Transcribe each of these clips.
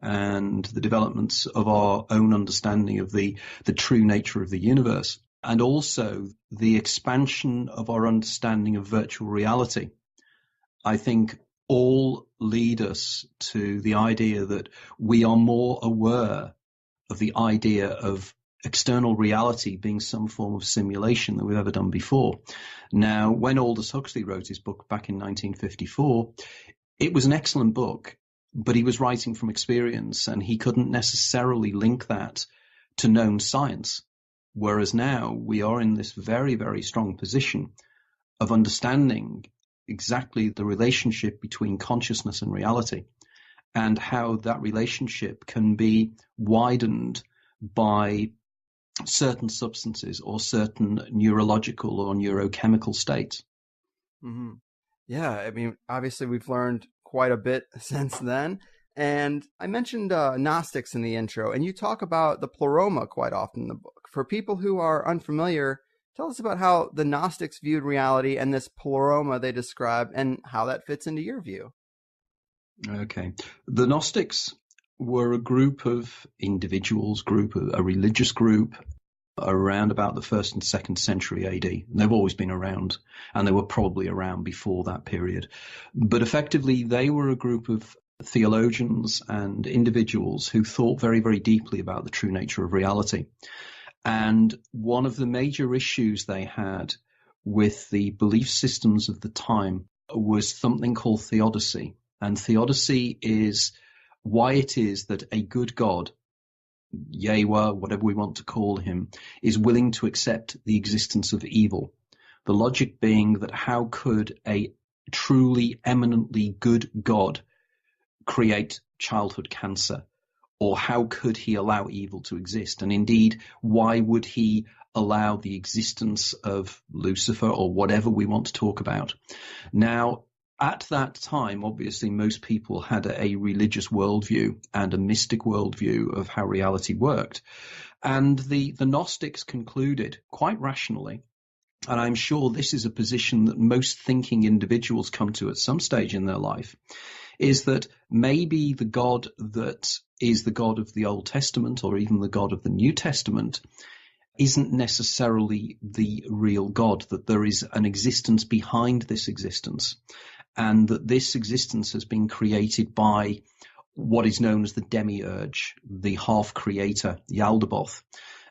and the developments of our own understanding of the true nature of the universe, and also the expansion of our understanding of virtual reality, I think all lead us to the idea that we are more aware of the idea of external reality being some form of simulation than we've ever done before. Now, when Aldous Huxley wrote his book back in 1954, it was an excellent book, but he was writing from experience and he couldn't necessarily link that to known science. Whereas now we are in this very, very strong position of understanding exactly the relationship between consciousness and reality, and how that relationship can be widened by certain substances or certain neurological or neurochemical states. Mm-hmm. Yeah, I mean, obviously we've learned quite a bit since then. And I mentioned Gnostics in the intro, and you talk about the pleroma quite often in the book. For people who are unfamiliar, tell us about how the Gnostics viewed reality and this pleroma they describe, and how that fits into your view. Okay. The Gnostics were a group of individuals, a religious group, around about the 1st and 2nd century AD. They've always been around, and they were probably around before that period. But effectively, they were a group of theologians and individuals who thought very, very deeply about the true nature of reality. And one of the major issues they had with the belief systems of the time was something called theodicy. And theodicy is why it is that a good God, Yahweh, whatever we want to call him, is willing to accept the existence of evil. The logic being that how could a truly eminently good God create childhood cancer? Or how could he allow evil to exist? And indeed, why would he allow the existence of Lucifer or whatever we want to talk about? Now, at that time, obviously, most people had a religious worldview and a mystic worldview of how reality worked. And the Gnostics concluded, quite rationally, and I'm sure this is a position that most thinking individuals come to at some stage in their life, is that maybe the God that is the God of the Old Testament or even the God of the New Testament isn't necessarily the real God, that there is an existence behind this existence, and that this existence has been created by what is known as the demiurge, the half-creator, Yaldabaoth,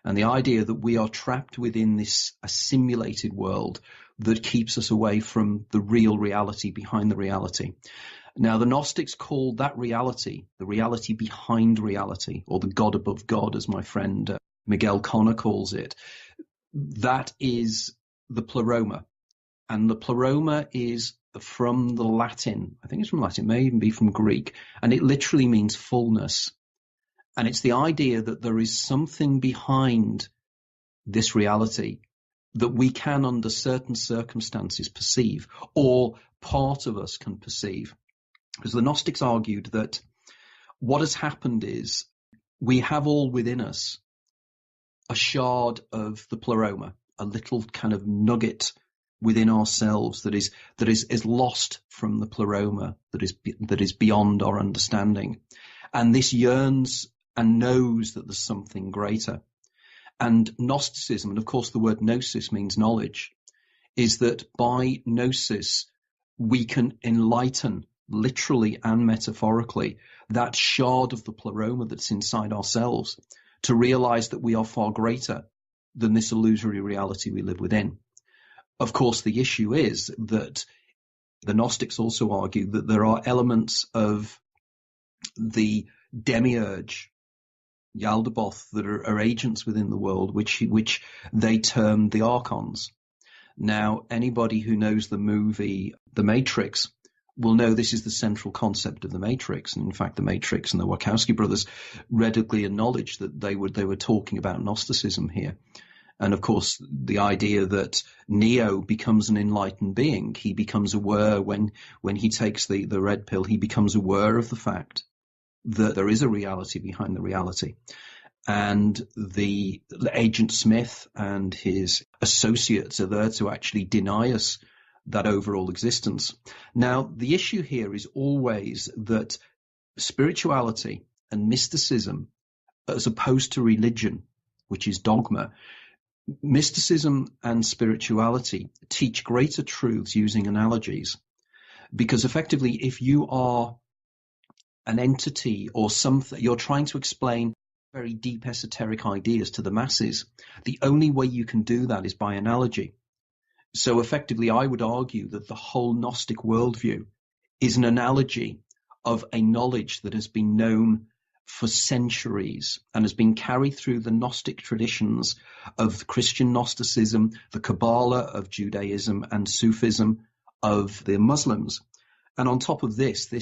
and the idea that we are trapped within this simulated world that keeps us away from the real reality behind the reality. Now, the Gnostics called that reality the reality behind reality, or the God above God, as my friend Miguel Connor calls it. That is the pleroma. And the pleroma is from the Latin. I think it's from Latin, it may even be from Greek. And it literally means fullness. And it's the idea that there is something behind this reality that we can, under certain circumstances, perceive, or part of us can perceive. Because the Gnostics argued that what has happened is we have all within us a shard of the pleroma, a little kind of nugget within ourselves that is lost from the pleroma, that is beyond our understanding. And this yearns and knows that there's something greater. And Gnosticism, and of course the word gnosis means knowledge, is that by gnosis we can enlighten, literally and metaphorically, that shard of the pleroma that's inside ourselves, to realize that we are far greater than this illusory reality we live within. Of course, the issue is that the Gnostics also argue that there are elements of the demiurge, Yaldabaoth, that are agents within the world, which they term the archons. Now, anybody who knows the movie The Matrix will know this is the central concept of The Matrix. And in fact, The Matrix and the Wachowski brothers readily acknowledged that they were talking about Gnosticism here. And of course, the idea that Neo becomes an enlightened being, he becomes aware when he takes the red pill, he becomes aware of the fact that there is a reality behind the reality. And the Agent Smith and his associates are there to actually deny us that overall existence. Now, the issue here is always that spirituality and mysticism as opposed to religion, which is dogma. Mysticism and spirituality teach greater truths using analogies, because effectively, if you are an entity or something, you're trying to explain very deep esoteric ideas to the masses, the only way you can do that is by analogy. So effectively, I would argue that the whole Gnostic worldview is an analogy of a knowledge that has been known for centuries and has been carried through the Gnostic traditions of Christian Gnosticism, the Kabbalah of Judaism, and Sufism of the Muslims. And on top of this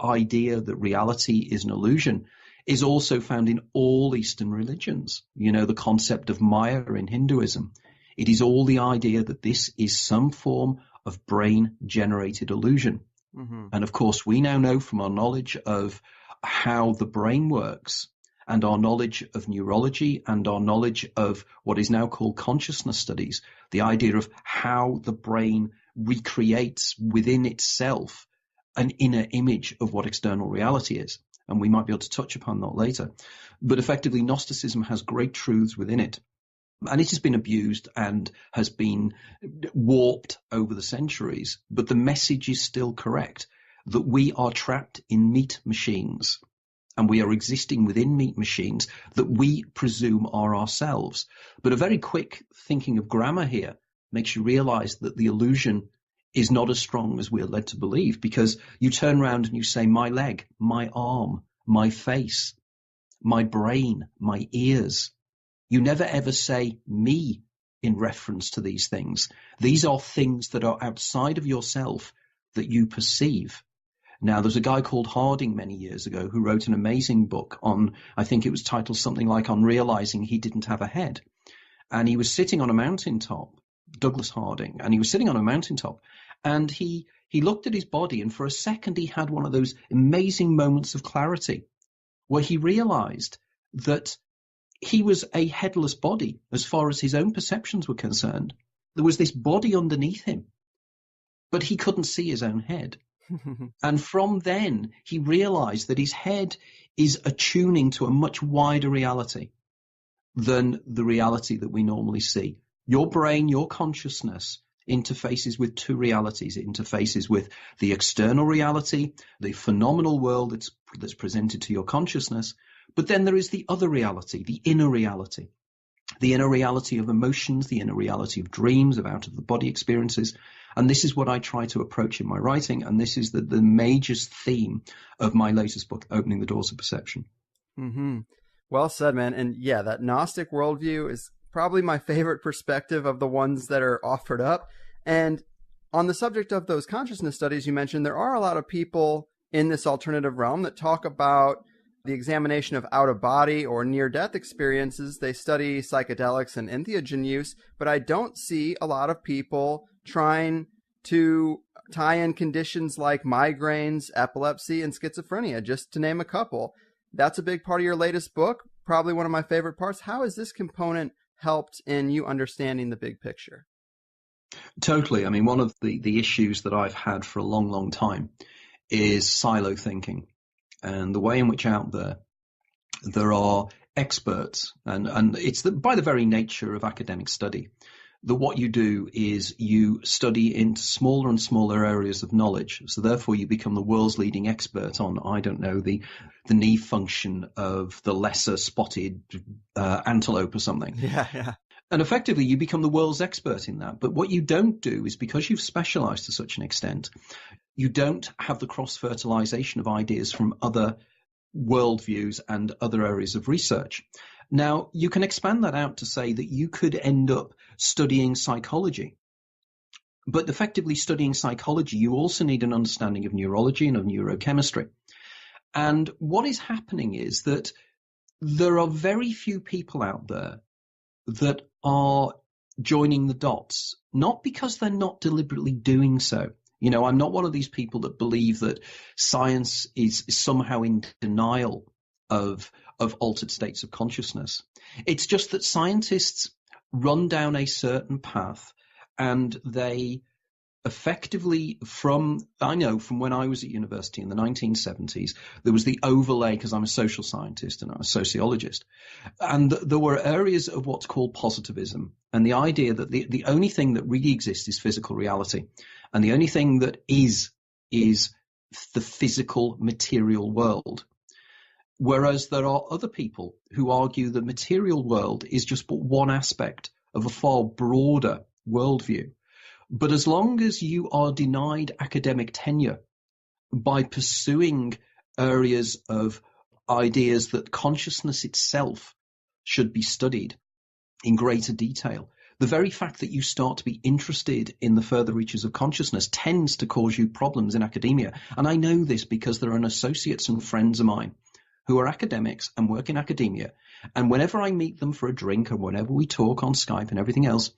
idea that reality is an illusion is also found in all Eastern religions. You know, the concept of Maya in Hinduism. It is all the idea that this is some form of brain-generated illusion. Mm-hmm. And of course, we now know from our knowledge of how the brain works and our knowledge of neurology and our knowledge of what is now called consciousness studies, the idea of how the brain recreates within itself an inner image of what external reality is. And we might be able to touch upon that later. But effectively, Gnosticism has great truths within it. And it has been abused and has been warped over the centuries. But the message is still correct, that we are trapped in meat machines and we are existing within meat machines that we presume are ourselves. But a very quick thinking of grammar here makes you realize that the illusion is not as strong as we're led to believe, because you turn around and you say, my leg, my arm, my face, my brain, my ears. You never ever say me in reference to these things. These are things that are outside of yourself that you perceive. Now, there's a guy called Harding many years ago who wrote an amazing book on, I think it was titled something like On Realizing He Didn't Have a Head. And he was sitting on a mountaintop, Douglas Harding, and he was sitting on a mountaintop, and he looked at his body, and for a second he had one of those amazing moments of clarity where he realized that he was a headless body as far as his own perceptions were concerned. There was this body underneath him, but he couldn't see his own head. And from then, he realized that his head is attuning to a much wider reality than the reality that we normally see. Your brain, your consciousness interfaces with two realities. It interfaces with the external reality, the phenomenal world that's presented to your consciousness. But then there is the other reality, the inner reality of emotions, the inner reality of dreams, of out-of-the-body experiences. And this is what I try to approach in my writing, and this is the major theme of my latest book, Opening the Doors of Perception. Mm-hmm. Well said, man. And yeah, that Gnostic worldview is probably my favorite perspective of the ones that are offered up. And on the subject of those consciousness studies you mentioned, there are a lot of people in this alternative realm that talk about the examination of out-of-body or near-death experiences. They study psychedelics and entheogen use, but I don't see a lot of people trying to tie in conditions like migraines, epilepsy, and schizophrenia, just to name a couple. That's a big part of your latest book, probably one of my favorite parts. How has this component helped in you understanding the big picture? Totally. I mean, one of the issues that I've had for a long, long time is silo thinking, and the way in which out there are experts, and it's by the very nature of academic study, that what you do is you study into smaller and smaller areas of knowledge. So therefore you become the world's leading expert on, I don't know, the knee function of the lesser spotted antelope or something. Yeah. And effectively you become the world's expert in that. But what you don't do is, because you've specialized to such an extent, you don't have the cross-fertilization of ideas from other worldviews and other areas of research. Now, you can expand that out to say that you could end up studying psychology. But effectively studying psychology, you also need an understanding of neurology and of neurochemistry. And what is happening is that there are very few people out there that are joining the dots, not because they're not deliberately doing so. You know, I'm not one of these people that believe that science is somehow in denial of altered states of consciousness. It's just that scientists run down a certain path and they effectively I know from when I was at university in the 1970s, there was the overlay, because I'm a social scientist and I'm a sociologist, and there were areas of what's called positivism, and the idea that the only thing that really exists is physical reality, and the only thing that is the physical material world. Whereas there are other people who argue the material world is just but one aspect of a far broader worldview. But as long as you are denied academic tenure by pursuing areas of ideas that consciousness itself should be studied in greater detail, the very fact that you start to be interested in the further reaches of consciousness tends to cause you problems in academia. And I know this because there are associates and friends of mine who are academics and work in academia. And whenever I meet them for a drink or whenever we talk on Skype and everything else,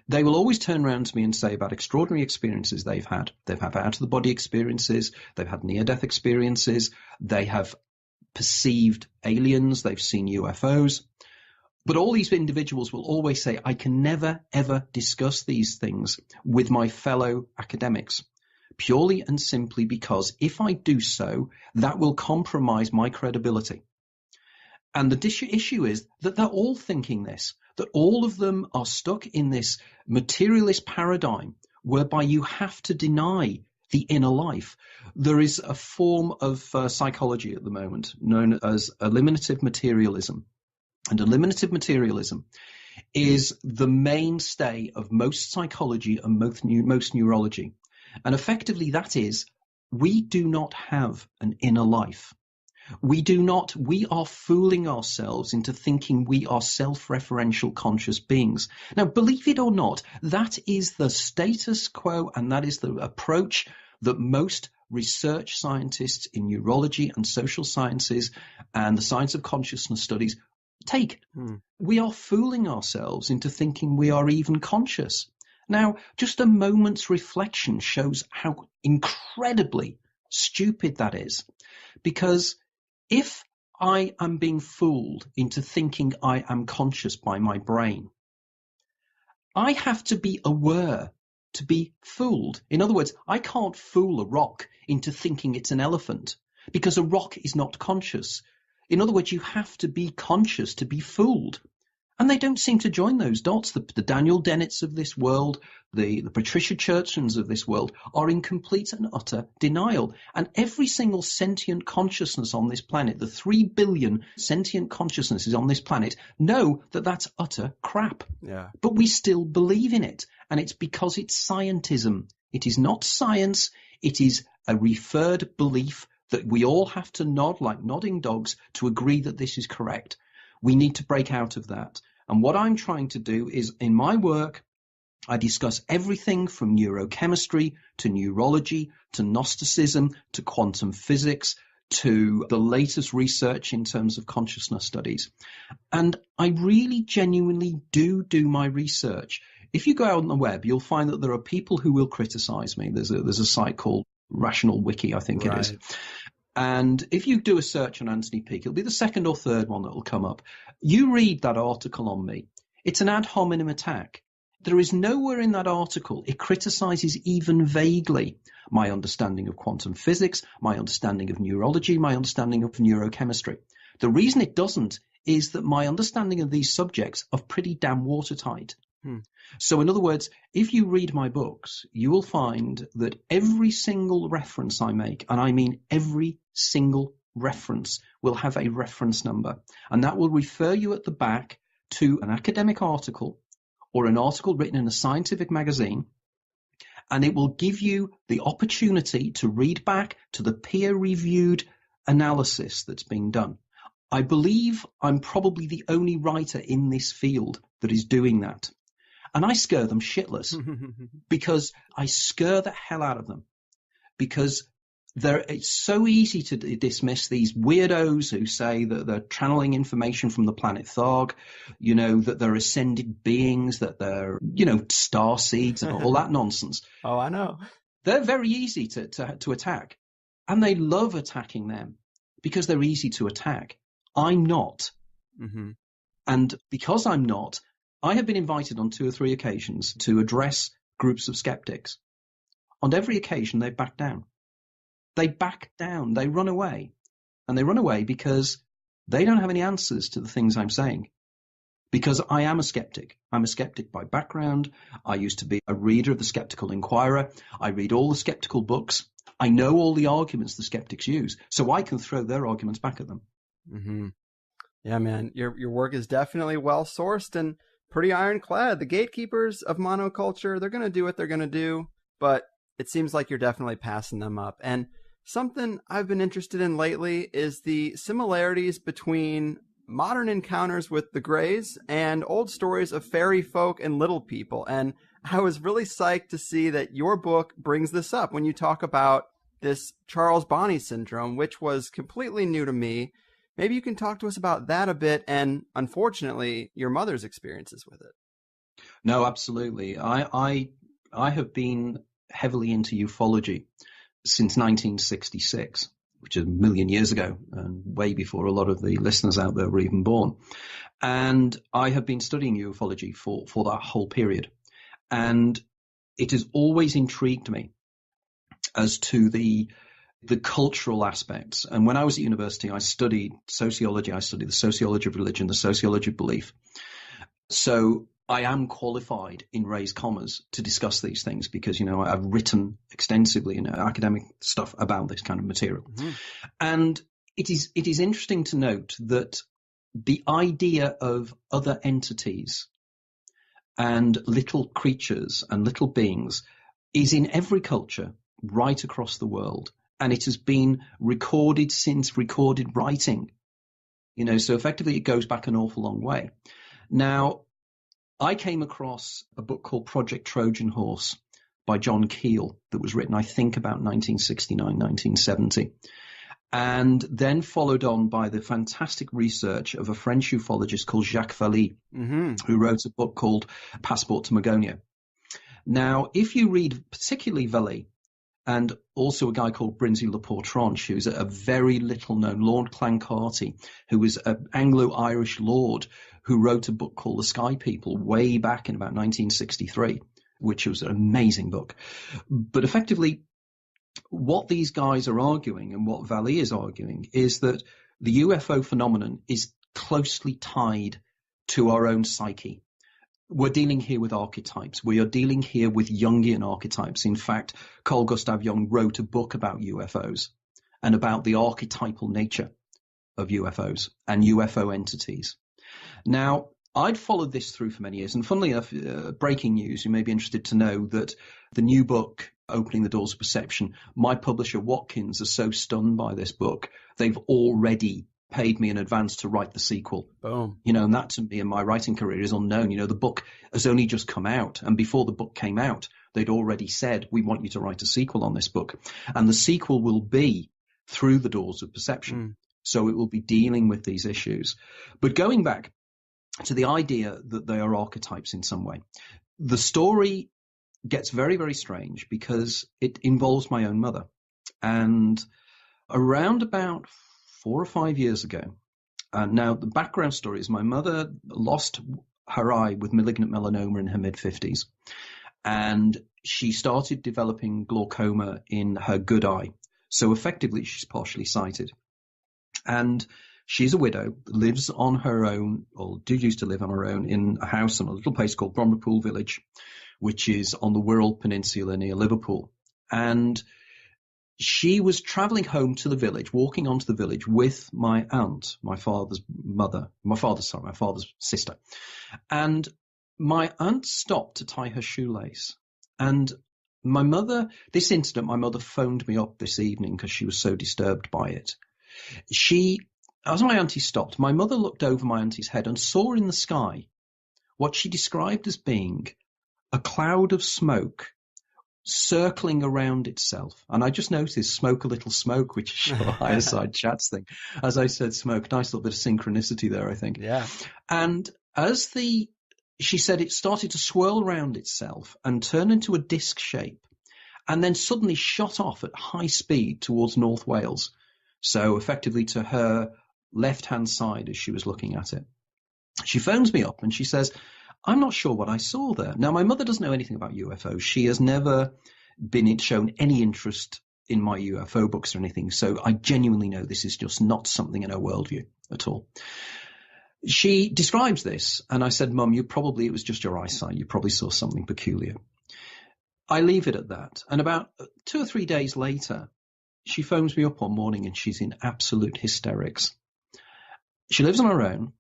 they will always turn around to me and say about extraordinary experiences they've had. They've had out-of-the-body experiences. They've had near-death experiences. They have perceived aliens. They've seen UFOs. But all these individuals will always say, I can never, ever discuss these things with my fellow academics, purely and simply because if I do so, that will compromise my credibility. And the issue is that they're all thinking this, that all of them are stuck in this materialist paradigm whereby you have to deny the inner life. There is a form of psychology at the moment known as eliminative materialism. And eliminative materialism is the mainstay of most psychology and most neurology. And effectively that is, we do not have an inner life. We are fooling ourselves into thinking we are self-referential conscious beings. Now, believe it or not, that is the status quo, and that is the approach that most research scientists in neurology and social sciences and the science of consciousness studies take. We are fooling ourselves into thinking we are even conscious. Now, just a moment's reflection shows how incredibly stupid that is, because if I am being fooled into thinking I am conscious by my brain, I have to be aware to be fooled. In other words, I can't fool a rock into thinking it's an elephant because a rock is not conscious. In other words, you have to be conscious to be fooled. And they don't seem to join those dots. The Daniel Dennett's of this world, the Patricia Churchlands of this world are in complete and utter denial. And every single sentient consciousness on this planet, the 3 billion sentient consciousnesses on this planet, know that that's utter crap. Yeah. But we still believe in it. And it's because it's scientism. It is not science. It is a referred belief that we all have to nod like nodding dogs to agree that this is correct. We need to break out of that. And what I'm trying to do is, in my work, I discuss everything from neurochemistry to neurology to Gnosticism to quantum physics to the latest research in terms of consciousness studies. And I really genuinely do my research. If you go out on the web, you'll find that there are people who will criticize me. There's a site called Rational Wiki, I think it is. And if you do a search on Anthony Peake, it'll be the second or third one that will come up. You read that article on me. It's an ad hominem attack. There is nowhere in that article it criticizes even vaguely my understanding of quantum physics, my understanding of neurology, my understanding of neurochemistry. The reason it doesn't is that my understanding of these subjects are pretty damn watertight. So in other words, if you read my books, you will find that every single reference I make, and I mean every single reference, will have a reference number. And that will refer you at the back to an academic article or an article written in a scientific magazine. And it will give you the opportunity to read back to the peer-reviewed analysis that's being done. I believe I'm probably the only writer in this field that is doing that. And I scare them shitless because I scare the hell out of them, because it's so easy to dismiss these weirdos who say that they're channeling information from the planet Tharg, that they're ascended beings, that they're, star seeds and all that nonsense. Oh, I know. They're very easy to attack, and they love attacking them because they're easy to attack. I'm not. And because I'm not, I have been invited on 2 or 3 occasions to address groups of skeptics. on every occasion, they back down. They back down. They run away. And they run away because they don't have any answers to the things I'm saying. Because I am a skeptic. I'm a skeptic by background. I used to be a reader of the Skeptical Inquirer. I read all the skeptical books. I know all the arguments the skeptics use, so I can throw their arguments back at them. Mm-hmm. Yeah, man, your work is definitely well sourced and pretty ironclad. The gatekeepers of monoculture, they're going to do what they're going to do, but it seems like you're definitely passing them up. And something I've been interested in lately is the similarities between modern encounters with the Greys and old stories of fairy folk and little people. And I was really psyched to see that your book brings this up when you talk about this Charles Bonny syndrome, which was completely new to me. Maybe you can talk to us about that a bit and, unfortunately, your mother's experiences with it. No, absolutely. I have been heavily into ufology since 1966, which is a million years ago, and way before a lot of the listeners out there were even born. And I have been studying ufology for that whole period. And it has always intrigued me as to the cultural aspects. And when I was at university, I studied sociology. I studied the sociology of religion, the sociology of belief. So I am qualified in raised commas to discuss these things because, I've written extensively in academic stuff about this kind of material. Mm-hmm. And it is interesting to note that the idea of other entities and little creatures and little beings is in every culture right across the world. And it has been recorded since recorded writing, so effectively it goes back an awful long way. Now, I came across a book called Project Trojan Horse by John Keel that was written, I think, about 1969, 1970, and then followed on by the fantastic research of a French ufologist called Jacques Vallée, who wrote a book called Passport to Magonia. Now, if you read particularly Vallée, and also a guy called Brinsley Le Portranche, who's a very little-known Lord Clancarty, who was an Anglo-Irish lord who wrote a book called The Sky People way back in about 1963, which was an amazing book. But effectively, what these guys are arguing and what Vallée is arguing is that the UFO phenomenon is closely tied to our own psyche. We're dealing here with archetypes. We are dealing here with Jungian archetypes. In fact, Carl Gustav Jung wrote a book about UFOs and about the archetypal nature of UFOs and UFO entities. Now, I'd followed this through for many years. And funnily enough, breaking news, you may be interested to know that the new book, Opening the Doors of Perception, my publisher, Watkins, are so stunned by this book, they've already paid me in advance to write the sequel. Boom. And that to me in my writing career is unknown. The book has only just come out. And before the book came out, they'd already said, we want you to write a sequel on this book. And the sequel will be Through the Doors of Perception. So it will be dealing with these issues. But going back to the idea that they are archetypes in some way, the story gets very, very strange because it involves my own mother. And around about 4 or 5 years ago, now the background story is my mother lost her eye with malignant melanoma in her mid-50s. And she started developing glaucoma in her good eye. So effectively, she's partially sighted. And she's a widow, lives on her own, or used to live on her own, in a house in a little place called Bromberpool Village, which is on the Wirral Peninsula near Liverpool. And she was traveling home to the village, walking onto the village with my aunt, my father's sister. And my aunt stopped to tie her shoelace. And my mother phoned me up this evening because she was so disturbed by it. As my auntie stopped, my mother looked over my auntie's head and saw in the sky what she described as being a cloud of smoke circling around itself. And I just noticed smoke a little smoke, which is your HighersideChats thing. As I said, smoke, nice little bit of synchronicity there, I think. Yeah. And she said it started to swirl around itself and turn into a disc shape and then suddenly shot off at high speed towards North Wales. So effectively to her left-hand side as she was looking at it. She phones me up and she says, I'm not sure what I saw there. Now, my mother doesn't know anything about UFOs. She has never shown any interest in my UFO books or anything. So I genuinely know this is just not something in her worldview at all. She describes this, and I said, Mum, it was just your eyesight. You probably saw something peculiar. I leave it at that. And about 2 or 3 days later, she phones me up one morning and she's in absolute hysterics. She lives on her own.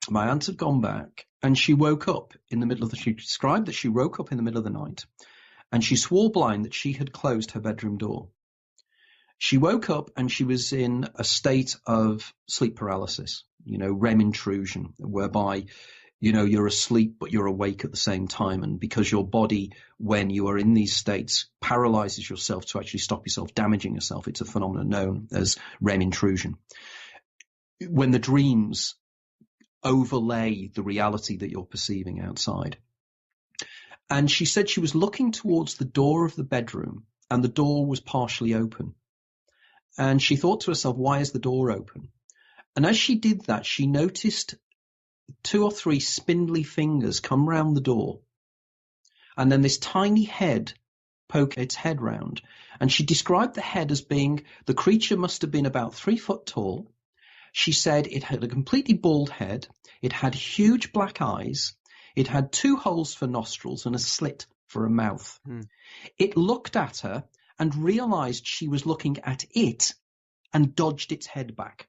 My aunt had gone back, and she woke up in the middle of she described that she woke up in the middle of the night, and she swore blind that she had closed her bedroom door. She woke up and she was in a state of sleep paralysis, REM intrusion, whereby, you're asleep, but you're awake at the same time. And because your body, when you are in these states, paralyzes yourself to actually stop yourself damaging yourself, it's a phenomenon known as REM intrusion. When the dreams overlay the reality that you're perceiving outside. And she said she was looking towards the door of the bedroom, and the door was partially open. And she thought to herself, why is the door open? And as she did that, she noticed 2 or 3 spindly fingers come round the door. And then this tiny head poke its head round. And she described the head as being, the creature must have been about 3 foot tall. She said it had a completely bald head. It had huge black eyes. It had 2 holes for nostrils and a slit for a mouth. It looked at her and realized she was looking at it and dodged its head back.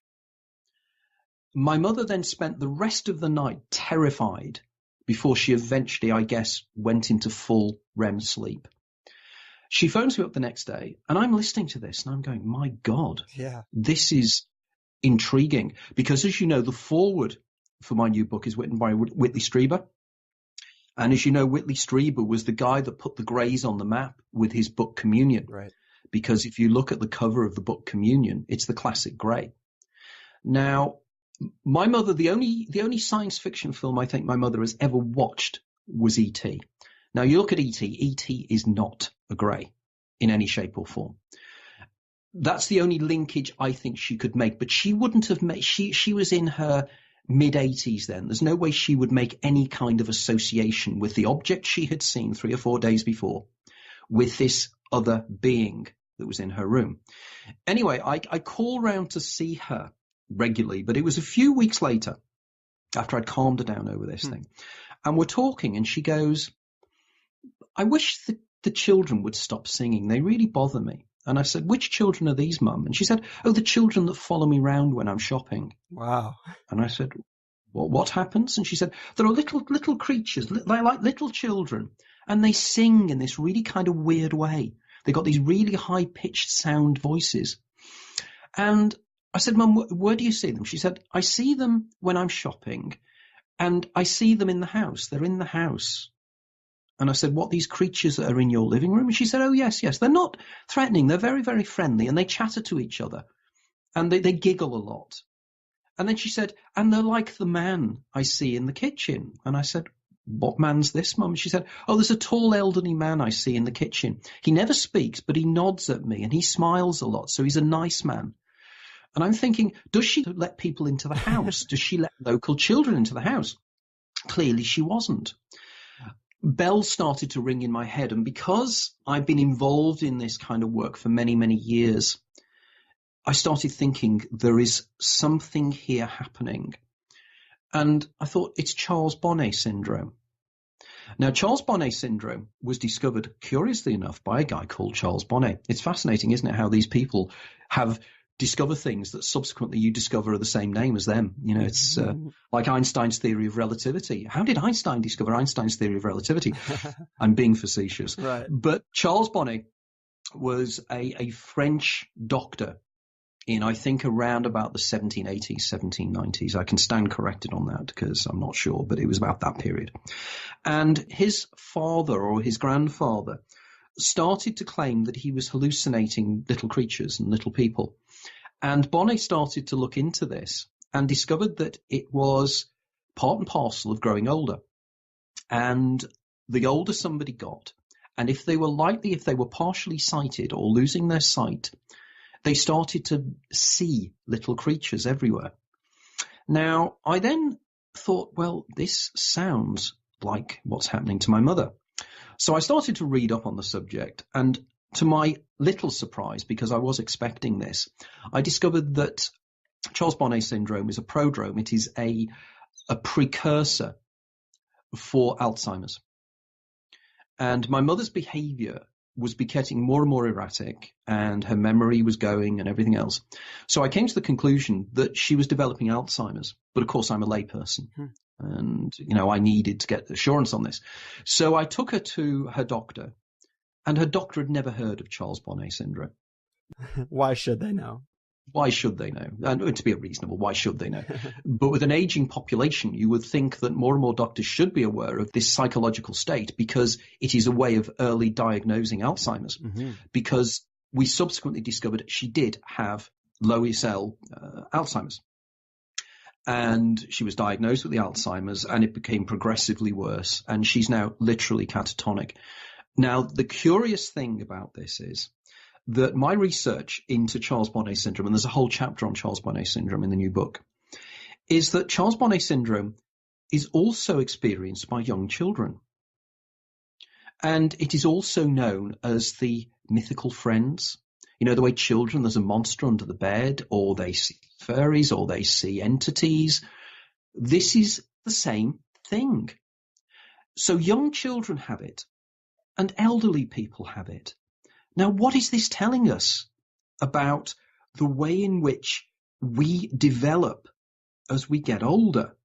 My mother then spent the rest of the night terrified before she eventually, I guess, went into full REM sleep. She phones me up the next day, and I'm listening to this and I'm going, my God, this is intriguing. Because as you know, the foreword for my new book is written by Whitley Strieber. And as you know, Whitley Strieber was the guy that put the Greys on the map with his book Communion. Right. Because if you look at the cover of the book Communion, it's the classic Grey. Now, my mother, the only science fiction film I think my mother has ever watched was E.T. Now, you look at E.T., E.T. is not a Grey in any shape or form. That's the only linkage I think she could make, but she wouldn't have made, she was in her mid-80s then. There's no way she would make any kind of association with the object she had seen 3 or 4 days before with this other being that was in her room. Anyway, I call round to see her regularly, but it was a few weeks later after I'd calmed her down over this thing. And we're talking and she goes, I wish the children would stop singing. They really bother me. And I said, which children are these, Mum? And she said, oh, the children that follow me round when I'm shopping. Wow. And I said, well, what happens? And she said, there are little creatures, they're like little children, and they sing in this really kind of weird way. They got these really high-pitched sound voices. And I said, Mum, where do you see them? She said, I see them when I'm shopping, and I see them in the house. They're in the house. And I said, what, these creatures that are in your living room? And she said, oh, yes. They're not threatening. They're very, very friendly, and they chatter to each other, and they giggle a lot. And then she said, and they're like the man I see in the kitchen. And I said, what man's this, Mum? She said, oh, there's a tall elderly man I see in the kitchen. He never speaks, but he nods at me, and he smiles a lot, so he's a nice man. And I'm thinking, does she let people into the house? Does she let local children into the house? Clearly she wasn't. Bells started to ring in my head, and because I've been involved in this kind of work for many, many years, I started thinking there is something here happening. And I thought, it's Charles Bonnet syndrome. Now, Charles Bonnet syndrome was discovered, curiously enough, by a guy called Charles Bonnet. It's fascinating, isn't it, how these people have discovered things that subsequently you discover are the same name as them. It's like Einstein's theory of relativity. How did Einstein discover Einstein's theory of relativity? I'm being facetious. Right. But Charles Bonnet was a French doctor in, I think, around about the 1780s, 1790s. I can stand corrected on that because I'm not sure, but it was about that period. And his father or his grandfather started to claim that he was hallucinating little creatures and little people. And Bonnet started to look into this and discovered that it was part and parcel of growing older. And the older somebody got, and if they were partially sighted or losing their sight, they started to see little creatures everywhere. Now, I then thought, well, this sounds like what's happening to my mother. So I started to read up on the subject, and to my little surprise, because I was expecting this, I discovered that Charles Bonnet syndrome is a prodrome. It is a precursor for Alzheimer's. And my mother's behavior was becoming more and more erratic, and her memory was going and everything else. So I came to the conclusion that she was developing Alzheimer's. But of course, I'm a layperson. And, I needed to get assurance on this. So I took her to her doctor, and her doctor had never heard of Charles Bonnet syndrome. Why should they know? Why should they know? And to be reasonable, why should they know? But with an aging population, you would think that more and more doctors should be aware of this psychological state, because it is a way of early diagnosing Alzheimer's. Because we subsequently discovered she did have low ESL Alzheimer's. And she was diagnosed with the Alzheimer's, and it became progressively worse. And she's now literally catatonic. Now, the curious thing about this is that my research into Charles Bonnet syndrome, and there's a whole chapter on Charles Bonnet syndrome in the new book, is that Charles Bonnet syndrome is also experienced by young children. And it is also known as the mythical friends. The way children, there's a monster under the bed, or they see fairies, or they see entities. This is the same thing. So young children have it, and elderly people have it. Now, what is this telling us about the way in which we develop as we get older?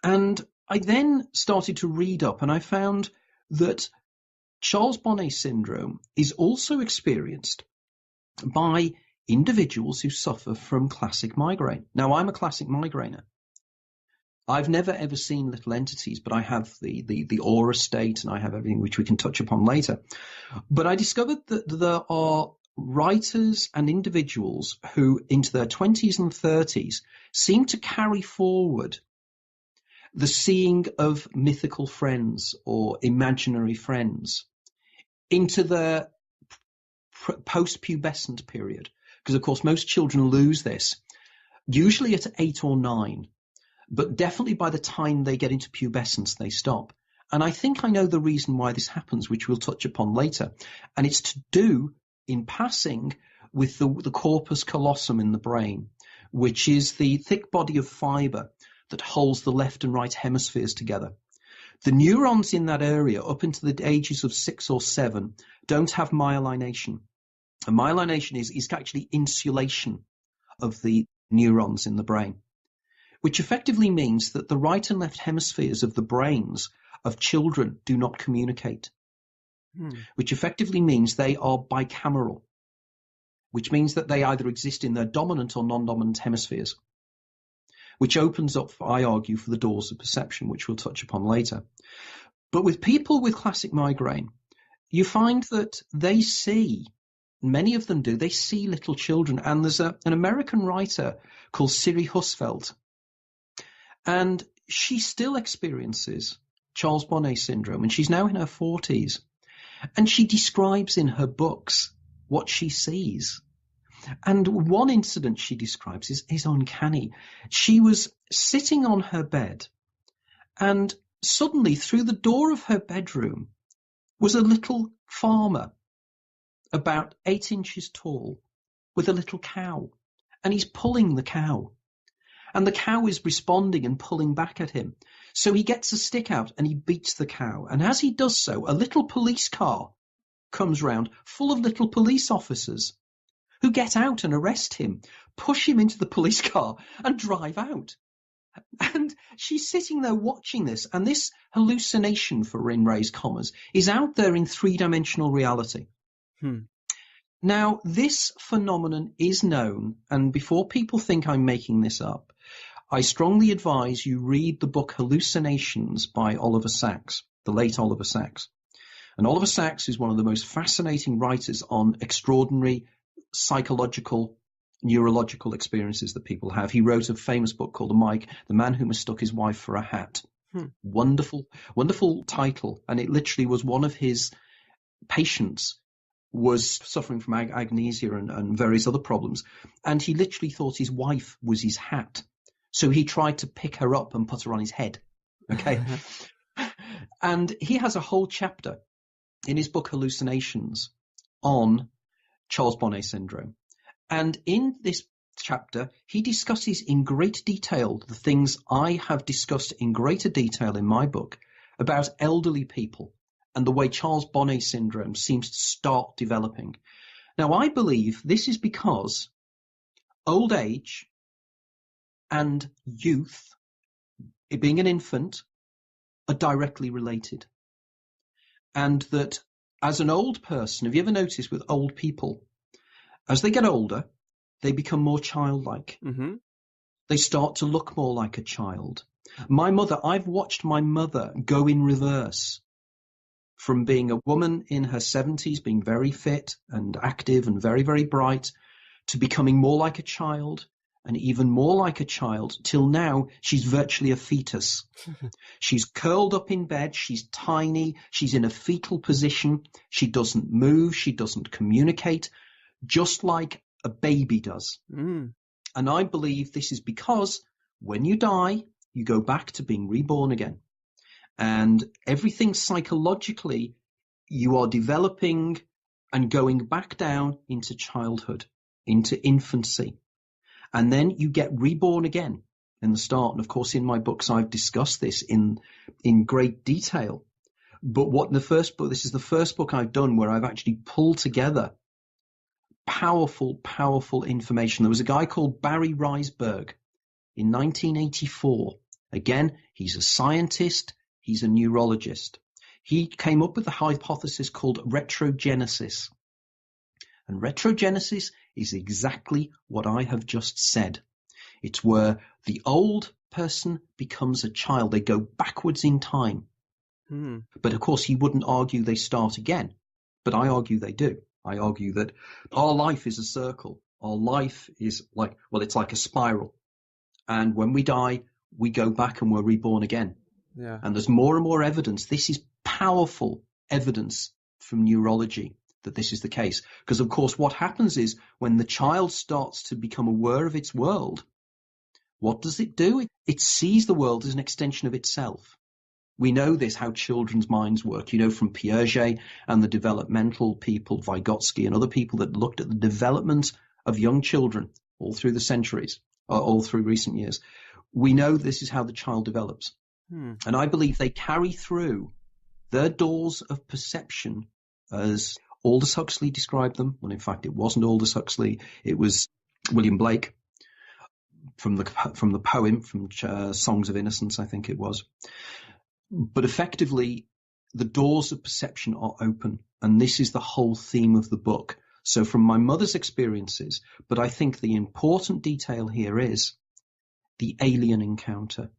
And I then started to read up, and I found that Charles Bonnet syndrome is also experienced by individuals who suffer from classic migraine. Now, I'm a classic migrainer. I've never ever seen little entities, but I have the aura state, and I have everything which we can touch upon later. But I discovered that there are writers and individuals who, into their 20s and 30s, seem to carry forward the seeing of mythical friends or imaginary friends into their post-pubescent period. Because, of course, most children lose this, usually at 8 or 9. But definitely by the time they get into pubescence, they stop. And I think I know the reason why this happens, which we'll touch upon later. And it's to do, in passing, with the corpus callosum in the brain, which is the thick body of fiber that holds the left and right hemispheres together. The neurons in that area, up into the ages of 6 or 7, don't have myelination. And myelination is actually insulation of the neurons in the brain, which effectively means that the right and left hemispheres of the brains of children do not communicate, which effectively means they are bicameral, which means that they either exist in their dominant or non-dominant hemispheres, which opens up, I argue, for the doors of perception, which we'll touch upon later. But with people with classic migraine, you find that they see, many of them do, they see little children. And there's an American writer called Siri Husfeld, and she still experiences Charles Bonnet syndrome, and she's now in her 40s. And she describes in her books what she sees. And one incident she describes is uncanny. She was sitting on her bed, and suddenly through the door of her bedroom was a little farmer, about 8 inches tall, with a little cow. And he's pulling the cow. And the cow is responding and pulling back at him. So he gets a stick out and he beats the cow. And as he does so, a little police car comes round full of little police officers who get out and arrest him, push him into the police car and drive out. And she's sitting there watching this, and this hallucination, for in raised commas, is out there in 3-dimensional reality. Now, this phenomenon is known, and before people think I'm making this up, I strongly advise you read the book Hallucinations by Oliver Sacks, the late Oliver Sacks. And Oliver Sacks is one of the most fascinating writers on extraordinary psychological, neurological experiences that people have. He wrote a famous book called The Man Who Mistook His Wife for a Hat. Wonderful, wonderful title. And it literally was one of his patients was suffering from agnesia and various other problems. And he literally thought his wife was his hat. So he tried to pick her up and put her on his head. Okay. And he has a whole chapter in his book Hallucinations on Charles Bonnet syndrome. And in this chapter, he discusses in great detail the things I have discussed in greater detail in my book about elderly people and the way Charles Bonnet syndrome seems to start developing. Now, I believe this is because old age and youth, it being an infant, are directly related. And that as an old person, have you ever noticed with old people, as they get older, they become more childlike. Mm-hmm. They start to look more like a child. My mother, I've watched my mother go in reverse from being a woman in her 70s, being very fit and active and very, very bright, to becoming more like a child and even more like a child, till now she's virtually a fetus. She's curled up in bed, she's tiny, she's in a fetal position, she doesn't move, she doesn't communicate, just like a baby does. Mm. And I believe this is because when you die, you go back to being reborn again. And everything psychologically, you are developing and going back down into childhood, into infancy. And then you get reborn again in the start. And of course, in my books, I've discussed this in great detail. But what in the first book, this is the first book I've done where I've actually pulled together powerful information. There was a guy called Barry Reisberg in 1984. Again, he's a scientist. He's a neurologist. He came up with a hypothesis called retrogenesis. And retrogenesis is exactly what I have just said. It's where the old person becomes a child. They go backwards in time. Mm. But of course, he wouldn't argue they start again. But I argue they do. I argue that our life is a circle. Our life is like, well, it's like a spiral. And when we die, we go back and we're reborn again. Yeah. And there's more and more evidence. This is powerful evidence from neurology that this is the case. Because, of course, what happens is when the child starts to become aware of its world, what does it do? It sees the world as an extension of itself. We know this, how children's minds work, you know, from Piaget and the developmental people, Vygotsky and other people that looked at the development of young children all through the centuries, or all through recent years. We know this is how the child develops. And I believe they carry through their doors of perception as Aldous Huxley described them. Well, in fact, it wasn't Aldous Huxley. It was William Blake from the poem, from Songs of Innocence, I think it was. But effectively, the doors of perception are open. And this is the whole theme of the book. So from my mother's experiences, but I think the important detail here is the alien encounter.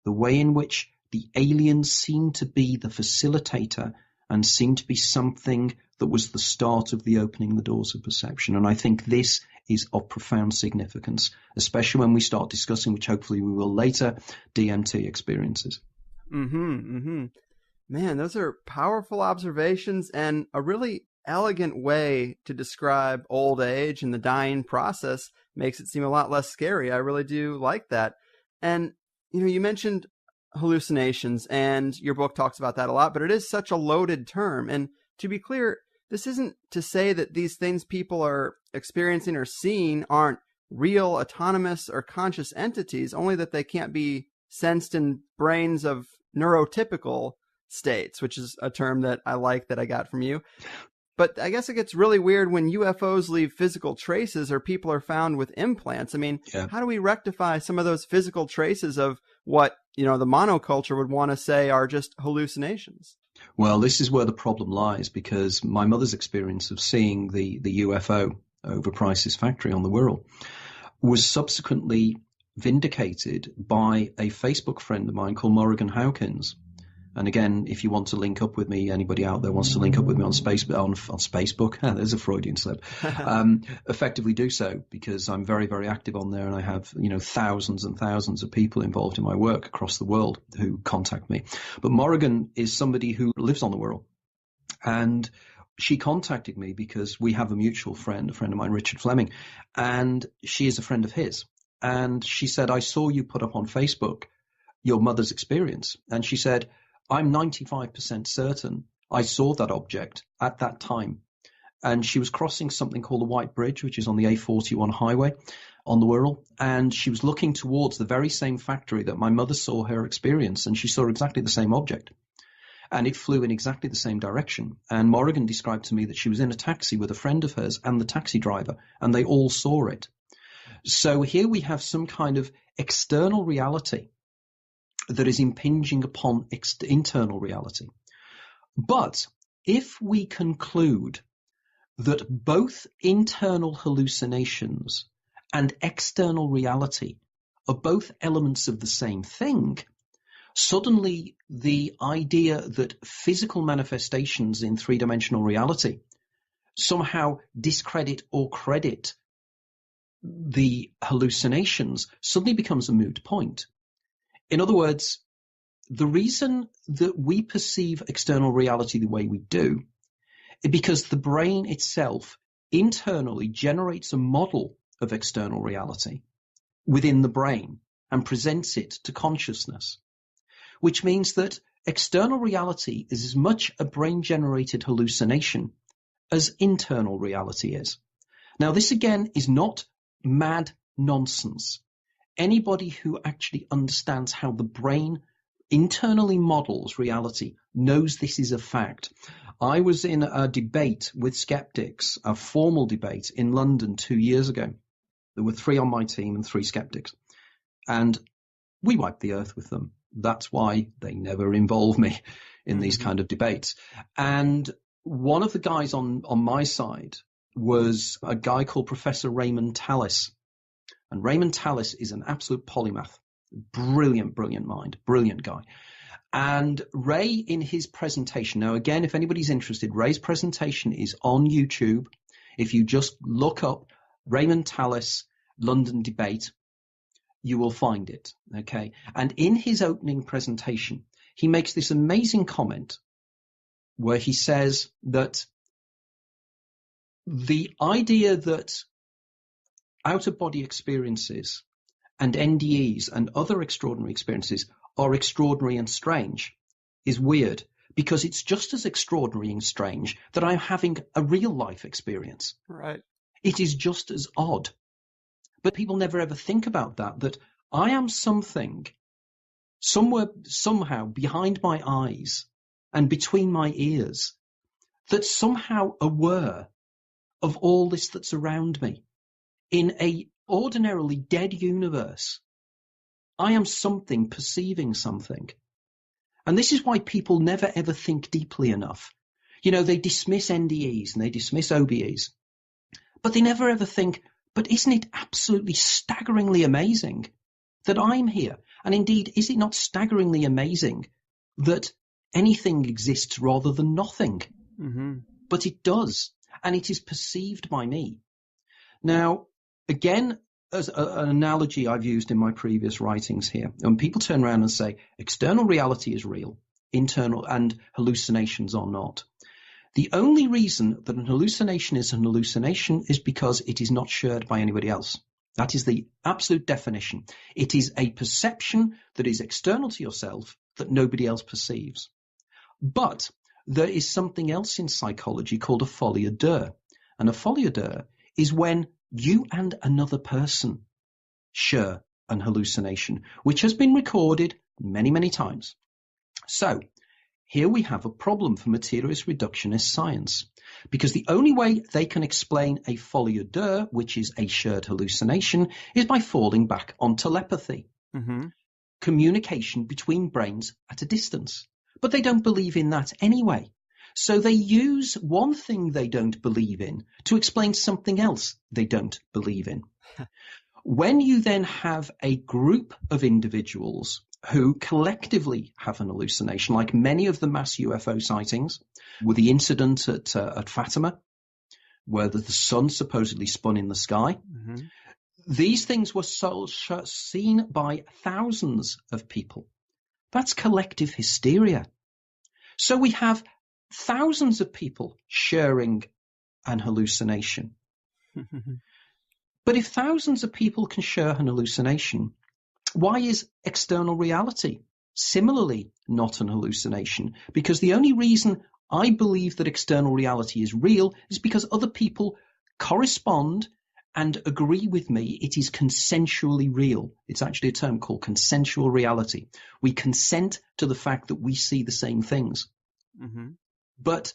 The way in which the aliens seem to be the facilitator and seem to be something that was the start of the opening the doors of perception. And I think this is of profound significance, especially when we start discussing, which hopefully we will later, DMT experiences. Man, those are powerful observations and a really elegant way to describe old age and the dying process. Makes it seem a lot less scary. I really do like that. And, you know, you mentioned hallucinations and your book talks about that a lot, but it is such a loaded term. And to be clear, this isn't to say that these things people are experiencing or seeing aren't real, autonomous, or conscious entities, only that they can't be sensed in brains of neurotypical states, which is a term that I like that I got from you. But I guess it gets really weird when UFOs leave physical traces or people are found with implants. I mean, How do we rectify some of those physical traces of what, you know, the monoculture would want to say are just hallucinations? Well, this is where the problem lies, because my mother's experience of seeing the UFO over Price's factory on the Wirral was subsequently vindicated by a Facebook friend of mine called Morrigan Hawkins. And again, if you want to link up with me, anybody out there wants to link up with me on Facebook, there's a Freudian slip, effectively do so, because I'm very, very active on there, and I have, you know, thousands and thousands of people involved in my work across the world who contact me. But Morrigan is somebody who lives on the Wirral, and she contacted me because we have a mutual friend, a friend of mine, Richard Fleming, and she is a friend of his. And she said, I saw you put up on Facebook your mother's experience. And she said, I'm 95% certain I saw that object at that time. And she was crossing something called the White Bridge, which is on the A41 highway on the Wirral. And she was looking towards the very same factory that my mother saw her experience. And she saw exactly the same object. And it flew in exactly the same direction. And Morrigan described to me that she was in a taxi with a friend of hers and the taxi driver, and they all saw it. So here we have some kind of external reality that is impinging upon internal reality. But if we conclude that both internal hallucinations and external reality are both elements of the same thing, suddenly the idea that physical manifestations in three-dimensional reality somehow discredit or credit the hallucinations suddenly becomes a moot point. In other words, the reason that we perceive external reality the way we do is because the brain itself internally generates a model of external reality within the brain and presents it to consciousness, which means that external reality is as much a brain-generated hallucination as internal reality is. Now, this again is not mad nonsense. Anybody who actually understands how the brain internally models reality knows this is a fact. I was in a debate with skeptics, a formal debate in London 2 years ago. There were 3 on my team and 3 skeptics. And we wiped the earth with them. That's why they never involve me in these kind of debates. And one of the guys on my side was a guy called Professor Raymond Tallis. And Raymond Tallis is an absolute polymath. Brilliant, brilliant mind, brilliant guy. And Ray, in his presentation, now again, if anybody's interested, Ray's presentation is on YouTube. If you just look up Raymond Tallis London debate, you will find it, okay? And in his opening presentation, he makes this amazing comment where he says that the idea that out-of-body experiences and NDEs and other extraordinary experiences are extraordinary and strange is weird, because it's just as extraordinary and strange that I'm having a real life experience. Right. It is just as odd. But people never ever think about that I am something somewhere, somehow behind my eyes and between my ears that's somehow aware of all this that's around me. In a ordinarily dead universe, I am something perceiving something. And this is why people never ever think deeply enough. You know, they dismiss NDEs and they dismiss OBEs, but they never ever think, but isn't it absolutely staggeringly amazing that I'm here? And indeed, is it not staggeringly amazing that anything exists rather than nothing? But it does, and it is perceived by me. Now, again, as an analogy I've used in my previous writings here, when people turn around and say external reality is real, internal and hallucinations are not. The only reason that an hallucination is because it is not shared by anybody else. That is the absolute definition. It is a perception that is external to yourself that nobody else perceives. But there is something else in psychology called a folie à deux. And a folie à deux is when you and another person share an hallucination, which has been recorded many, many times. So here we have a problem for materialist reductionist science, because the only way they can explain a folie à deux, which is a shared hallucination, is by falling back on telepathy, communication between brains at a distance. But they don't believe in that anyway. So they use one thing they don't believe in to explain something else they don't believe in. When you then have a group of individuals who collectively have an hallucination, like many of the mass UFO sightings, with the incident at Fatima, where the sun supposedly spun in the sky, these things were seen by thousands of people. That's collective hysteria. So we have thousands of people sharing an hallucination. But if thousands of people can share an hallucination, why is external reality similarly not an hallucination? Because the only reason I believe that external reality is real is because other people correspond and agree with me it is consensually real. It's actually a term called consensual reality. We consent to the fact that we see the same things. Mm-hmm. But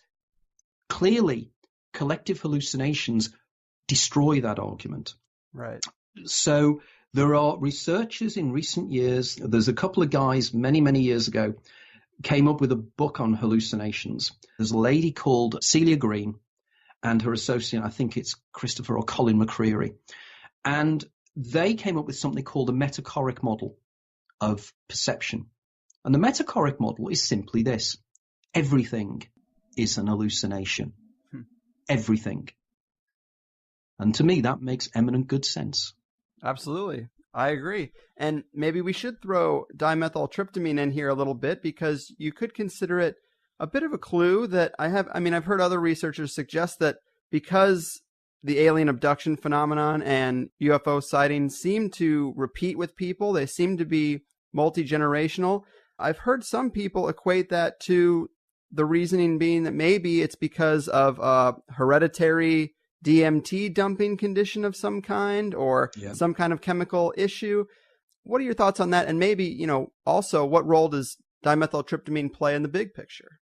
clearly, collective hallucinations destroy that argument. Right. So there are researchers in recent years, there's a couple of guys many, many years ago, came up with a book on hallucinations. There's a lady called Celia Green and her associate, I think it's Christopher or Colin McCreary. And they came up with something called a metachoric model of perception. And the metachoric model is simply this. Everything is an hallucination. Everything. And to me, that makes eminent good sense. Absolutely. I agree. And maybe we should throw dimethyltryptamine in here a little bit, because you could consider it a bit of a clue that I've heard other researchers suggest that because the alien abduction phenomenon and UFO sightings seem to repeat with people, they seem to be multi-generational. I've heard some people equate that to the reasoning being that maybe it's because of a hereditary DMT dumping condition of some kind, or some kind of chemical issue. What are your thoughts on that? And maybe, also what role does dimethyltryptamine play in the big picture?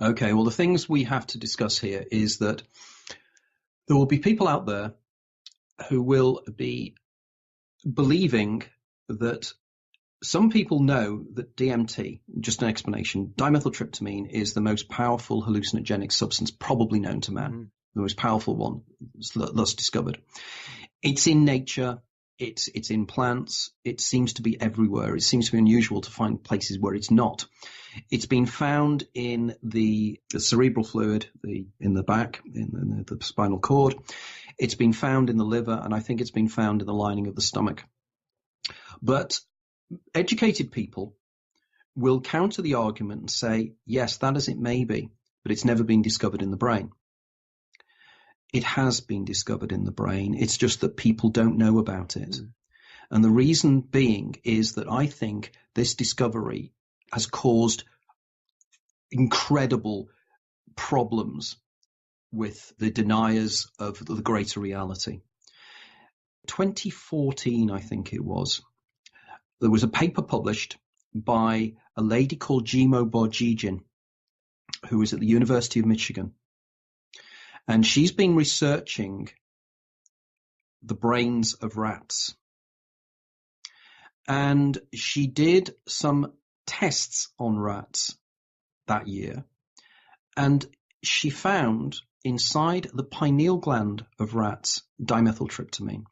Okay, well, the things we have to discuss here is that there will be people out there who will be believing that some people know that DMT, just an explanation, dimethyltryptamine is the most powerful hallucinogenic substance probably known to man. Mm-hmm. The most powerful one thus discovered. It's in nature. It's in plants. It seems to be everywhere. It seems to be unusual to find places where it's not. It's been found in the cerebral fluid, in the back, in the spinal cord. It's been found in the liver, and I think it's been found in the lining of the stomach. But educated people will counter the argument and say, yes, that as it may be, but it's never been discovered in the brain. It has been discovered in the brain. It's just that people don't know about it. Mm. And the reason being is that I think this discovery has caused incredible problems with the deniers of the greater reality. 2014, I think it was, there was a paper published by a lady called Jimo Borjigin, who was at the University of Michigan. And she's been researching the brains of rats. And she did some tests on rats that year. And she found inside the pineal gland of rats dimethyltryptamine.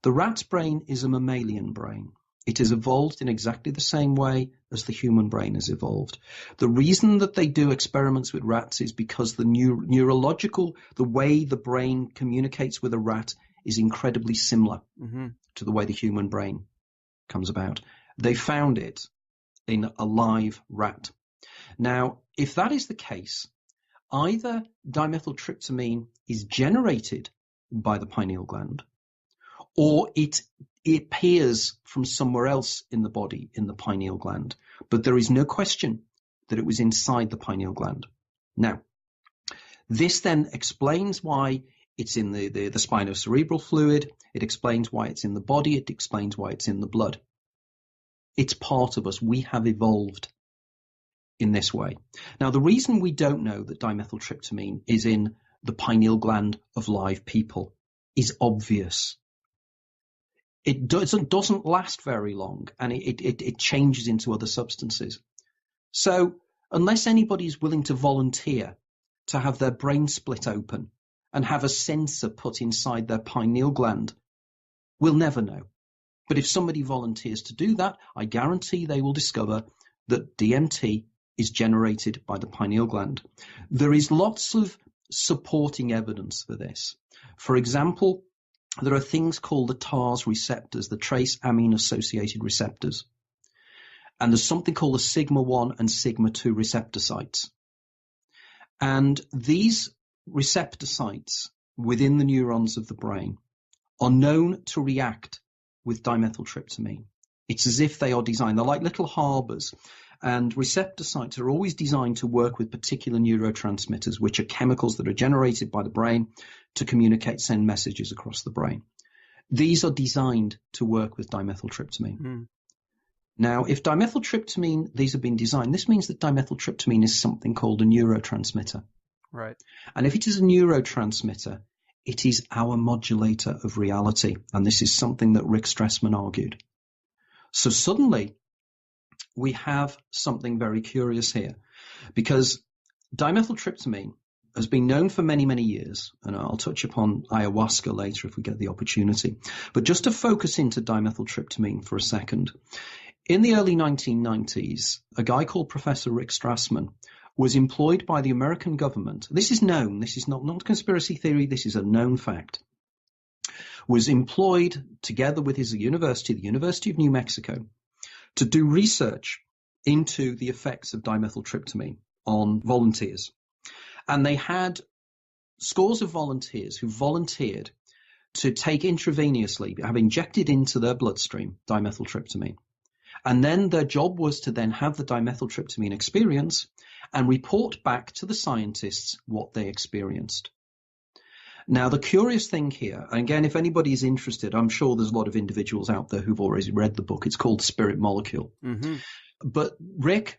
The rat's brain is a mammalian brain. It is evolved in exactly the same way as the human brain has evolved. The reason that they do experiments with rats is because the the way the brain communicates with a rat is incredibly similar to the way the human brain comes about. They found it in a live rat. Now, if that is the case, either dimethyltryptamine is generated by the pineal gland, or it appears from somewhere else in the body, in the pineal gland. But there is no question that it was inside the pineal gland. Now, this then explains why it's in the spinocerebral fluid. It explains why it's in the body. It explains why it's in the blood. It's part of us. We have evolved in this way. Now, the reason we don't know that dimethyltryptamine is in the pineal gland of live people is obvious. It doesn't last very long, and it changes into other substances. So unless anybody is willing to volunteer to have their brain split open and have a sensor put inside their pineal gland, we'll never know. But if somebody volunteers to do that, I guarantee they will discover that DMT is generated by the pineal gland. There is lots of supporting evidence for this. For example, there are things called the TARS receptors, the trace amine associated receptors. And there's something called the sigma 1 and sigma 2 receptor sites. And these receptor sites within the neurons of the brain are known to react with dimethyltryptamine. It's as if they are designed. They're like little harbors. And receptor sites are always designed to work with particular neurotransmitters, which are chemicals that are generated by the brain to communicate, send messages across the brain. These are designed to work with dimethyltryptamine. Mm. Now, if dimethyltryptamine, these have been designed, this means that dimethyltryptamine is something called a neurotransmitter. Right. And if it is a neurotransmitter, it is our modulator of reality. And this is something that Rick Strassman argued. So suddenly, we have something very curious here, because dimethyltryptamine has been known for many, many years, and I'll touch upon ayahuasca later if we get the opportunity. But just to focus into dimethyltryptamine for a second, in the early 1990s, a guy called Professor Rick Strassman was employed by the American government. This is known. This is not conspiracy theory. This is a known fact. Was employed together with his university, the University of New Mexico, to do research into the effects of dimethyltryptamine on volunteers. And they had scores of volunteers who volunteered to take intravenously, have injected into their bloodstream dimethyltryptamine. And then their job was to then have the dimethyltryptamine experience and report back to the scientists what they experienced. Now, the curious thing here, and again, if anybody is interested, I'm sure there's a lot of individuals out there who've already read the book. It's called Spirit Molecule. Mm-hmm. But Rick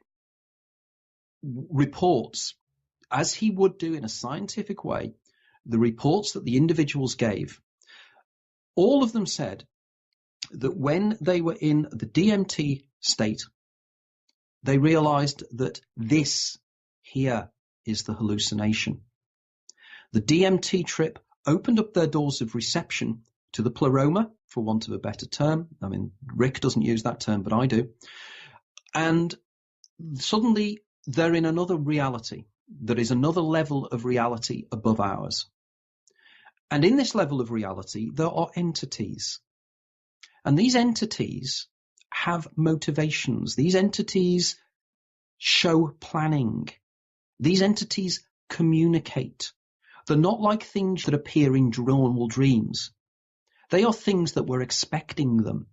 reports, as he would do in a scientific way, the reports that the individuals gave. All of them said that when they were in the DMT state, they realized that this here is the hallucination. The DMT trip opened up their doors of reception to the pleroma, for want of a better term. I mean, Rick doesn't use that term, but I do. And suddenly they're in another reality. There is another level of reality above ours. And in this level of reality, there are entities. And these entities have motivations. These entities show planning. These entities communicate. They're not like things that appear in normal dreams. They are things that we're expecting them.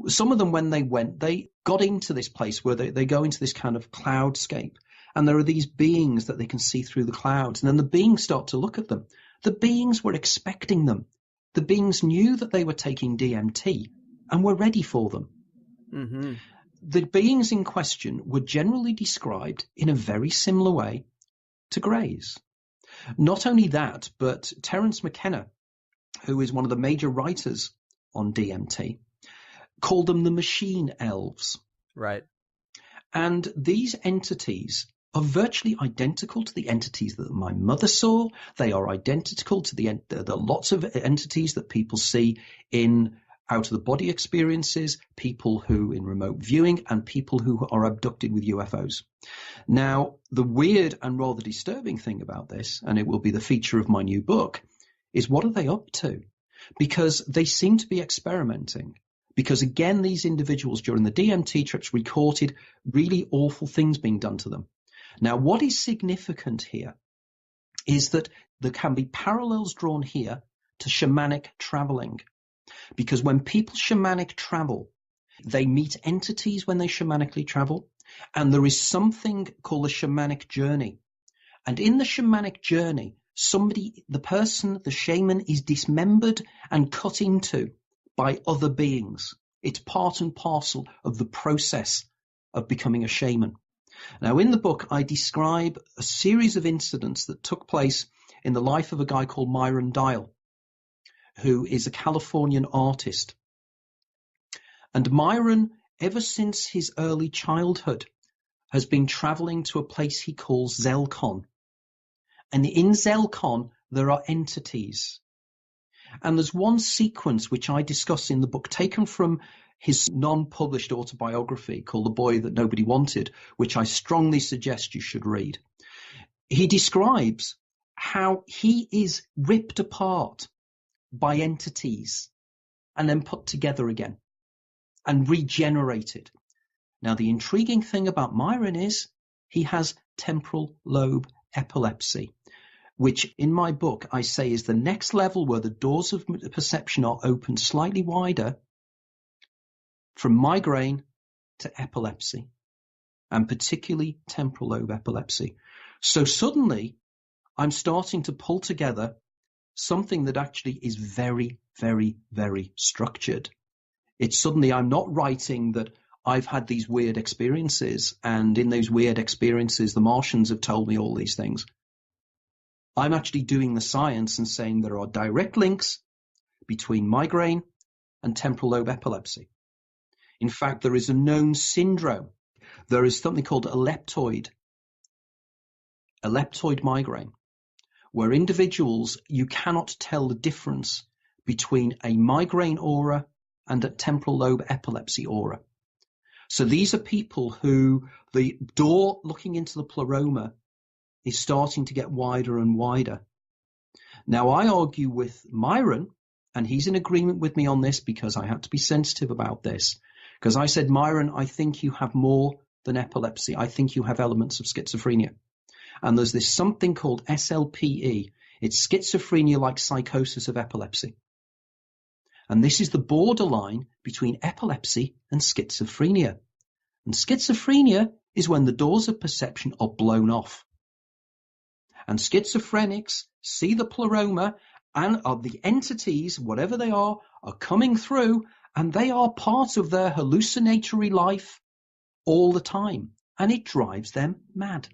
Some of them, when they went, they got into this place where they go into this kind of cloudscape. And there are these beings that they can see through the clouds. And then the beings start to look at them. The beings were expecting them. The beings knew that they were taking DMT and were ready for them. Mm-hmm. The beings in question were generally described in a very similar way to Greys. Not only that, but Terence McKenna, who is one of the major writers on DMT, called them the machine elves. Right. And these entities are virtually identical to the entities that my mother saw. They are identical to the lots of entities that people see in out-of-the-body experiences, people who in remote viewing, and people who are abducted with UFOs. Now, the weird and rather disturbing thing about this, and it will be the feature of my new book, is what are they up to? Because they seem to be experimenting. Because again, these individuals during the DMT trips recorded really awful things being done to them. Now, what is significant here is that there can be parallels drawn here to shamanic traveling. Because when people shamanic travel, they meet entities when they shamanically travel, and there is something called a shamanic journey. And in the shamanic journey, the shaman is dismembered and cut into by other beings. It's part and parcel of the process of becoming a shaman. Now, in the book, I describe a series of incidents that took place in the life of a guy called Myron Dial, who is a Californian artist. And Myron, ever since his early childhood, has been traveling to a place he calls Zelkon. And in Zelkon, there are entities. And there's one sequence which I discuss in the book, taken from his non-published autobiography called The Boy That Nobody Wanted, which I strongly suggest you should read. He describes how he is ripped apart by entities and then put together again and regenerated. Now, the intriguing thing about Myron is he has temporal lobe epilepsy, which in my book I say is the next level where the doors of perception are opened slightly wider from migraine to epilepsy. and particularly temporal lobe epilepsy. So suddenly I'm starting to pull together something that actually is very, very, very structured. It's suddenly I'm not writing that I've had these weird experiences, and in those weird experiences, the Martians have told me all these things. I'm actually doing the science and saying there are direct links between migraine and temporal lobe epilepsy. In fact, there is a known syndrome. There is something called elliptoid migraine, where individuals, you cannot tell the difference between a migraine aura and a temporal lobe epilepsy aura. So these are people who the door looking into the pleroma is starting to get wider and wider. Now, I argue with Myron, and he's in agreement with me on this because I had to be sensitive about this. Because I said, Myron, I think you have more than epilepsy. I think you have elements of schizophrenia. And there's this something called SLPE. It's schizophrenia-like psychosis of epilepsy. And this is the borderline between epilepsy and schizophrenia. And schizophrenia is when the doors of perception are blown off. And schizophrenics see the pleroma and the entities, whatever they are coming through, and they are part of their hallucinatory life all the time. And it drives them mad.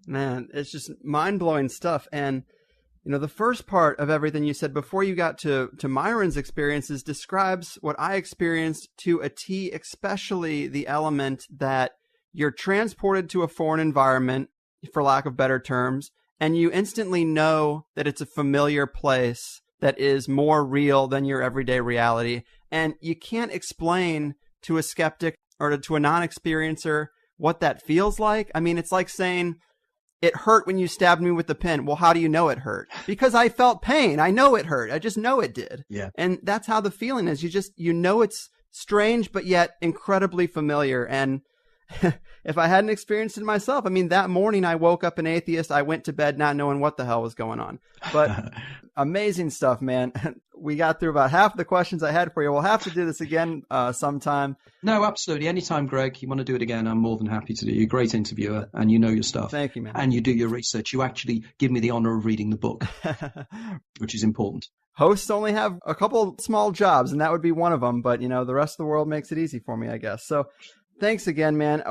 Man, it's just mind-blowing stuff. And you know, the first part of everything you said before you got to Myron's experiences describes what I experienced to a T, especially the element that you're transported to a foreign environment, for lack of better terms, and you instantly know that it's a familiar place that is more real than your everyday reality. And you can't explain to a skeptic or to a non-experiencer what that feels like. I mean, it's like saying, it hurt when you stabbed me with the pen. Well, how do you know it hurt? Because I felt pain. I know it hurt. I just know it did. Yeah. And that's how the feeling is. You know it's strange, but yet incredibly familiar. And if I hadn't experienced it myself, I mean, that morning I woke up an atheist. I went to bed not knowing what the hell was going on. But amazing stuff, man. We got through about half the questions I had for you. We'll have to do this again sometime. No, absolutely. Anytime, Greg, you want to do it again, I'm more than happy to do. You're a great interviewer and you know your stuff. Thank you, man. And you do your research. You actually give me the honor of reading the book, which is important. Hosts only have a couple small jobs, and that would be one of them. But, you know, the rest of the world makes it easy for me, I guess. So thanks again, man.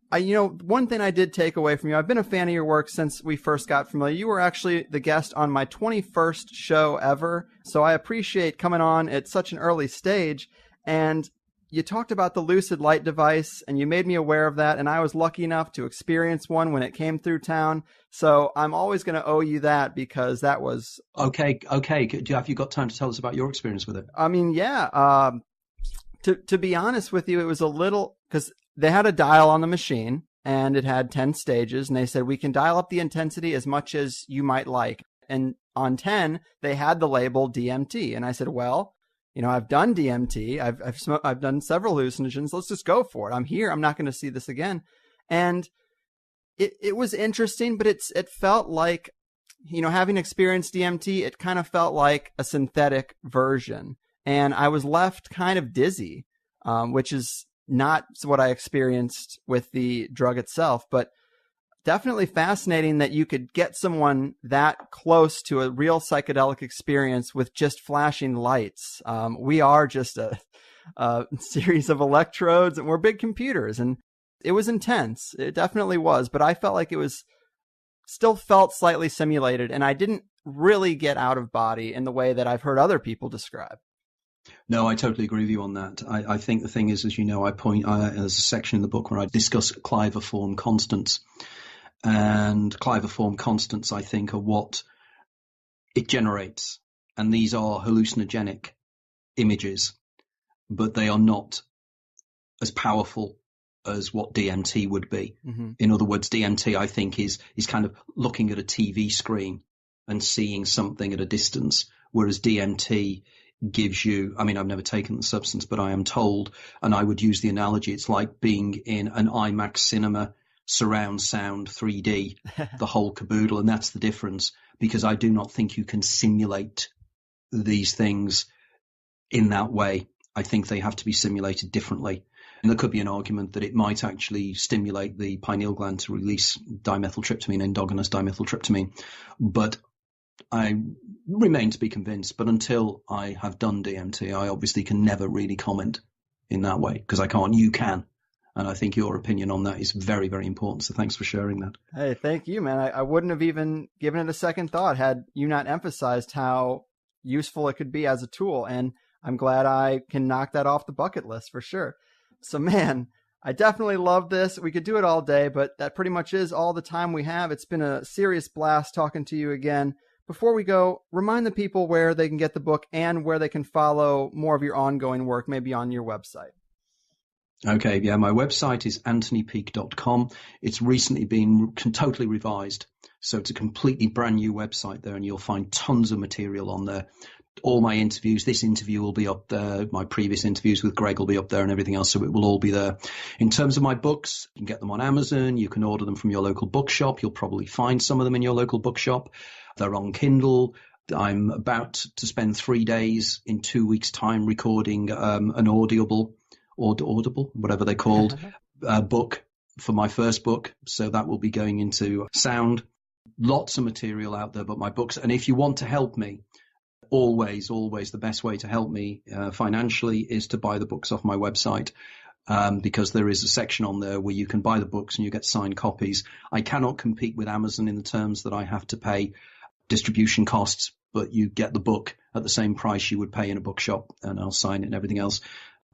One thing I did take away from you, I've been a fan of your work since we first got familiar. You were actually the guest on my 21st show ever. So I appreciate coming on at such an early stage. And you talked about the lucid light device, and you made me aware of that. And I was lucky enough to experience one when it came through town. So I'm always going to owe you that, because that was... Okay. Have you got time to tell us about your experience with it? I mean, yeah. To be honest with you, it was a little... because they had a dial on the machine, and it had 10 stages, and they said, we can dial up the intensity as much as you might like. And on 10, they had the label DMT. And I said, well, you know, I've done DMT. I've done several hallucinogens. Let's just go for it. I'm here. I'm not going to see this again. And it was interesting, but it felt like, you know, having experienced DMT, it kind of felt like a synthetic version. And I was left kind of dizzy, which is not what I experienced with the drug itself, but definitely fascinating that you could get someone that close to a real psychedelic experience with just flashing lights. We are just a series of electrodes, and we're big computers, and it was intense. It definitely was, but I felt like it was still felt slightly simulated, and I didn't really get out of body in the way that I've heard other people describe. No, I totally agree with you on that. I think the thing is, as you know, there's a section in the book where I discuss claviform constants. And claviform constants, I think, are what it generates. And these are hallucinogenic images, but they are not as powerful as what DMT would be. Mm-hmm. In other words, DMT, I think, is kind of looking at a TV screen and seeing something at a distance, whereas DMT gives you, I mean, I've never taken the substance, but I am told, and I would use the analogy, it's like being in an IMAX cinema, surround sound, 3D, the whole caboodle. And that's the difference, because I do not think you can simulate these things in that way. I think they have to be simulated differently. And there could be an argument that it might actually stimulate the pineal gland to release dimethyltryptamine, endogenous dimethyltryptamine. But I remain to be convinced. But until I have done DMT, I obviously can never really comment in that way, because I can't. You can. And I think your opinion on that is very, very important. So thanks for sharing that. Hey, thank you, man. I wouldn't have even given it a second thought had you not emphasized how useful it could be as a tool. And I'm glad I can knock that off the bucket list for sure. So, man, I definitely love this. We could do it all day, but that pretty much is all the time we have. It's been a serious blast talking to you again. Before we go, remind the people where they can get the book and where they can follow more of your ongoing work, maybe on your website. Okay, yeah, my website is anthonypeake.com. It's recently been totally revised. So it's a completely brand new website there, and you'll find tons of material on there. All my interviews, this interview will be up there. My previous interviews with Greg will be up there and everything else. So it will all be there. In terms of my books, you can get them on Amazon. You can order them from your local bookshop. You'll probably find some of them in your local bookshop. They're on Kindle. I'm about to spend 3 days in 2 weeks' time recording an audible, whatever they're called, book for my first book. So that will be going into sound. Lots of material out there, but my books. And if you want to help me, always the best way to help me financially is to buy the books off my website, because there is a section on there where you can buy the books and you get signed copies. I cannot compete with Amazon in the terms that I have to pay distribution costs, but you get the book at the same price you would pay in a bookshop, and I'll sign it and everything else.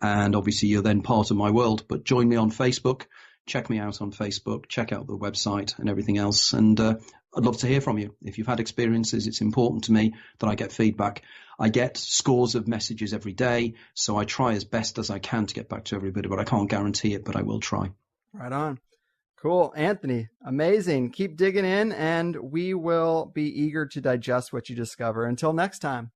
And obviously you're then part of my world. But join me on Facebook, check me out on Facebook, check out the website and everything else. And I'd love to hear from you. If you've had experiences, it's important to me that I get feedback. I get scores of messages every day, so I try as best as I can to get back to everybody, but I can't guarantee it, but I will try. Right on. Cool. Anthony, amazing. Keep digging in, and we will be eager to digest what you discover. Until next time.